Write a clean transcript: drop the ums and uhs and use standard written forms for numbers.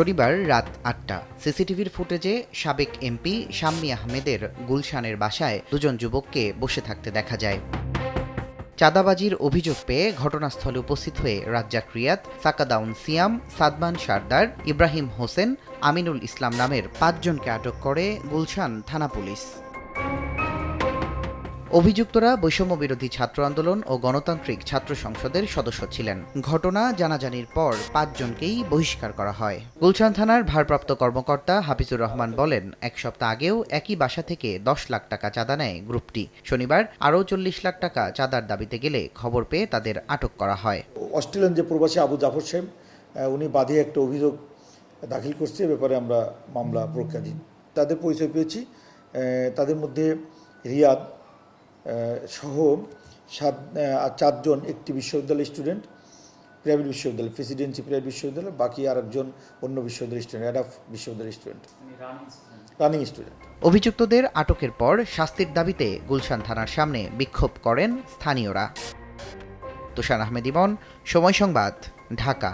শনিবার রাত ৮টা সিসিটিভির ফুটেজে সাবেক এমপি শাম্মী আহমেদের গুলশানের বাসায় দুজন যুবককে বসে থাকতে দেখা যায়। চাঁদাবাজির অভিযোগ পেয়ে ঘটনাস্থলে উপস্থিত হয়ে রাজ্জাক রিয়াদ, সাকাদাউন সিয়াম, সাদমান সারদার, ইব্রাহিম হোসেন, আমিনুল ইসলাম নামের ৫ জনকে আটক করে গুলশান থানা পুলিশ। অভিযুক্তরা বৈষম্য বিরোধী ছাত্র আন্দোলন ও গণতান্ত্রিক ছাত্র সংসদের সদস্য ছিলেন। ঘটনা জানাজানির পর ৫ জনকেই বহিষ্কার করা হয়। গুলশান থানার ভারপ্রাপ্ত কর্মকর্তা হাফিজুর রহমান বলেন, ১ সপ্তাহ আগেও একই বাসা থেকে ১০ লাখ টাকা চাঁদা নেয় গ্রুপটি। শনিবার আরও ৪০ লাখ টাকা চাঁদার দাবিতে গেলে খবর পেয়ে তাদের আটক করা হয়। অস্ট্রেলিয়ান যে প্রবাসী আবু জাফর সাহেব, উনি বাদী একটা অভিযোগ দাখিল করছে, এ ব্যাপারে আমরা মামলা প্রক্রিয়াধীন। তাদের পরিচয় পেয়েছি, তাদের মধ্যে রিয়াদ সহ ৪ জন একটি বিশ্ববিদ্যালয়ের স্টুডেন্ট, প্রাইভেট বিশ্ববিদ্যালয়, প্রেসিডেন্সি প্রাইভেট বিশ্ববিদ্যালয়, বাকি আরেকজন অন্য বিশ্ববিদ্যালয়ের স্টুডেন্ট, অ্যাডাফ বিশ্ববিদ্যালয়ের স্টুডেন্ট, রানিং স্টুডেন্ট। অভিযুক্তদের আটকের পর শাস্তির দাবিতে গুলশান থানার সামনে বিক্ষোভ করেন স্থানীয়রা। তুষার আহমেদ ইমন, সময় সংবাদ, ঢাকা।